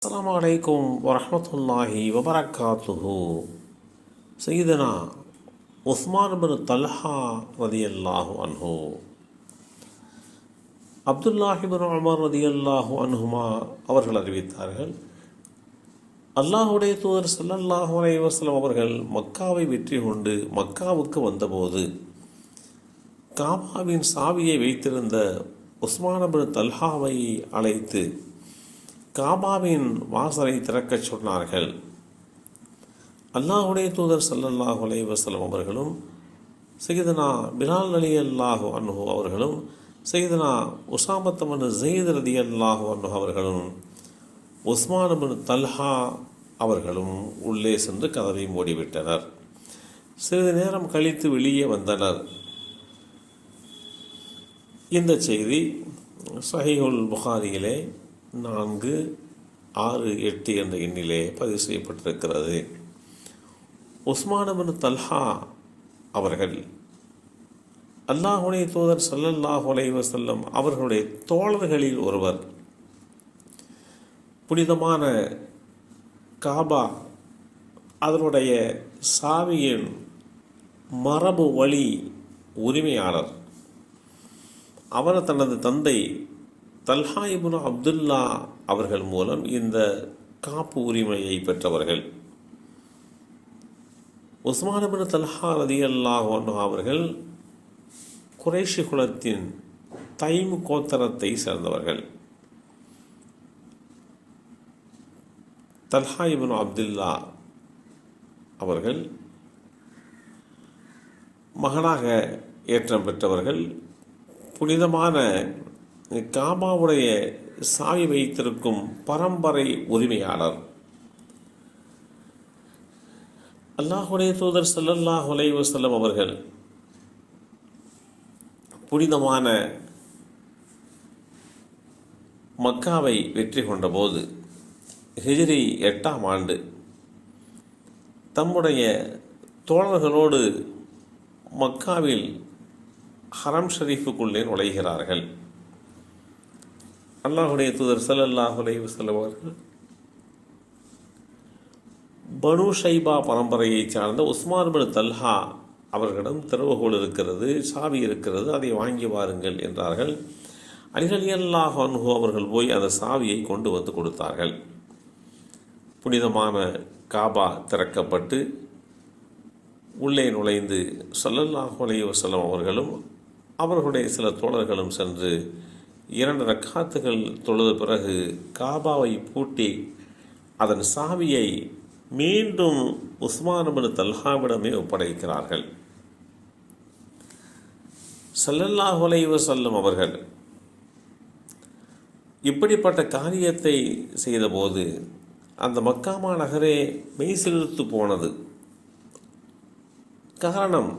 السلام عليكم ورحمة الله وبركاته. سيدنا உஸ்மான் பின் Talha ரதியல்லாஹு அன்ஹு, அப்துல்லாஹி பின் Umar ரதியல்லாஹு அன்ஹுமா அவர்கள் அறிவித்தார்கள், அல்லாஹுடைய தூதர் ஸல்லல்லாஹு அலைஹி வஸல்லம் அவர்கள் மக்காவை வெற்றி கொண்டு மக்காவுக்கு வந்தபோது காபாவின் சாவியை வைத்திருந்த உஸ்மான் பின் தல்ஹாவை அழைத்து காபாவின் வாசலை திறக்கச் சொன்னார்கள். அல்லாஹுடைய தூதர் ஸல்லல்லாஹு அலைஹி வஸல்லம் அவர்களும் சையதுனா பிலால் ரலியல்லாஹு அன்ஹு அவர்களும் சையதுனா உஸாமத் பின் ஸைத் ரலியல்லாஹு அன்ஹு அவர்களும் உஸ்மான் பின் தல்ஹா அவர்களும் உள்ளே சென்று கதவை மூடிவிட்டனர். சிறிது நேரம் கழித்து வெளியே வந்தனர். இந்த செய்தி ஸஹீஹுல் புகாரியிலே 4, 6, 8 என்ற எண்ணிலே பதிவு செய்யப்பட்டிருக்கிறது. உஸ்மான் பின் தல்ஹா அவர்கள் அல்லாஹுடைய தூதர் ஸல்லல்லாஹு அலைஹி வஸல்லம் அவர்களுடைய தோழர்களில் ஒருவர். புனிதமான காபா அதனுடைய சாவியின் மரபு வழி உரிமையாளர். அவர் தனது தந்தை தல்ஹா இப்னு அப்துல்லா அவர்கள் மூலம் இந்த காப்பு உரிமையை பெற்றவர்கள். உஸ்மான் பின் தல்ஹா ரலியல்லாஹு அன்ஹு அவர்கள் குறைஷி குலத்தின் தைம் கோத்திரத்தை சேர்ந்தவர்கள். தல்ஹா இப்னு அப்துல்லா அவர்கள் மகனாக ஏற்றம் பெற்றவர்கள். புனிதமான காபாவுடைய சாவி வைத்திருக்கும் பரம்பரை உரிமையாளர். அல்லாஹுடைய தூதர் ஸல்லல்லாஹு அலைஹி வஸல்லம் அவர்கள் புனிதமான மக்காவை வெற்றி கொண்டபோது ஹிஜ்ரி 8ஆம் ஆண்டு தம்முடைய தோழர்களோடு மக்காவில் ஹரம் ஷரீஃபுக்குள்ளே நுழைகிறார்கள். அல்லாஹுடைய தூதர் ஸல்லல்லாஹு அலைஹி வஸல்லம் அவர்கள் பனு ஷைபா பரம்பரையைச் சார்ந்த உஸ்மான் பின் தல்ஹா அவர்களிடம் திறவுகோல் இருக்கிறது, சாவி இருக்கிறது, அதை வாங்கி வாருங்கள் என்றார்கள். அலி ரலியல்லாஹு அன்ஹு அவர்கள் போய் அந்த சாவியை கொண்டு வந்து கொடுத்தார்கள். புனிதமான காபா திறக்கப்பட்டு உள்ளே நுழைந்து ஸல்லல்லாஹு அலைஹி வஸல்லம் அவர்களும் அவர்களுடைய சில தோழர்களும் சென்று 2 ரக்காத்துகள் தொழுத பிறகு காபாவை பூட்டி அதன் சாவியை மீண்டும் உஸ்மான் பின் தல்ஹாவிடமே ஒப்படைக்கிறார்கள். ஸல்லல்லாஹு அலைஹி வஸல்லம் அவர்கள் இப்படிப்பட்ட காரியத்தை செய்தபோது அந்த மக்கா நகரே மெய்சிலிர்த்து போனது. காரணம்,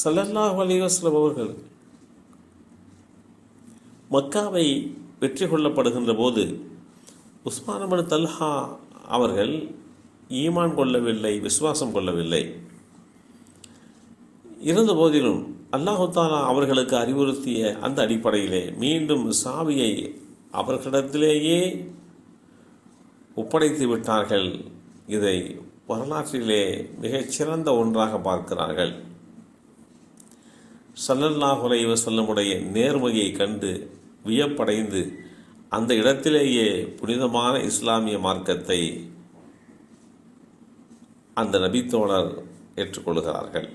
ஸல்லல்லாஹு அலைஹி வஸல்லம் அவர்கள் மக்காவை வெற்றி கொள்ளப்படுகின்ற போது உஸ்மான் பின் தல்ஹா அவர்கள் ஈமான் கொள்ளவில்லை, விசுவாசம் கொள்ளவில்லை. இருந்த போதிலும் அல்லாஹு தஆலா அவர்களுக்கு அறிவுறுத்திய அந்த அடிப்படையிலே மீண்டும் சாவியை அவர்களிடத்திலேயே ஒப்படைத்து விட்டார்கள். இதை வரலாற்றிலே மிகச்சிறந்த ஒன்றாக பார்க்கிறார்கள். ஸல்லல்லாஹு அலைஹி வஸல்லமுடைய நேர்மையை கண்டு வியப்படைந்து அந்த இடத்திலேயே புனிதமான இஸ்லாமிய மார்க்கத்தை அந்த நபித்தோழர் ஏற்றுக்கொள்கிறார்கள்.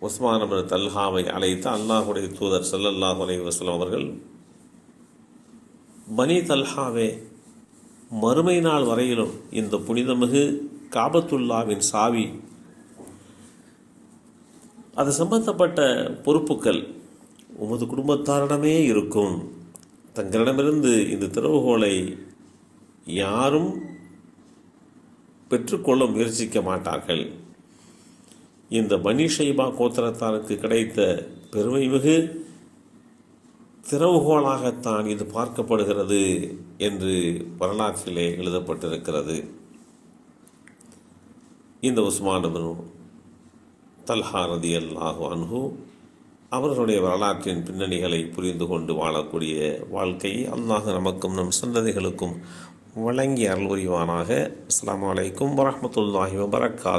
உஸ்மான் பின் தல்ஹாவை அழைத்து அல்லாஹுடைய தூதர் ஸல்லல்லாஹு அலைஹி வஸல்லம் அவர்கள், பனி தல்ஹாவே, மறுமை நாள் வரையிலும் இந்த புனிதமிகு காபத்துல்லாவின் சாவி, அது சம்பந்தப்பட்ட பொறுப்புகள் உமது குடும்பத்தாரிடமே இருக்கும். தங்களிடமிருந்து இந்த திறவுகோலை யாரும் பெற்றுக்கொள்ள முயற்சிக்க மாட்டார்கள். இந்த பனி ஷைபா கோத்திரத்தாருக்கு கிடைத்த பெருமைமிகு திறவுகோலாகத்தான் இது பார்க்கப்படுகிறது என்று வரலாற்றிலே எழுதப்பட்டிருக்கிறது. இந்த உஸ்மான் பின் தல்ஹா ரலியல்லாஹு அன்ஹு அவர்களுடைய வரலாற்றின் பின்னணிகளை புரிந்து கொண்டு வாழக்கூடிய வாழ்க்கையை அல்லாஹ் நமக்கும் நம் சந்ததிகளுக்கும் வழங்கி அருள் புரிவானாக. அஸ்ஸலாமு அலைக்கும் வரஹ்மத்துல்லாஹி வபரகாத்துஹு.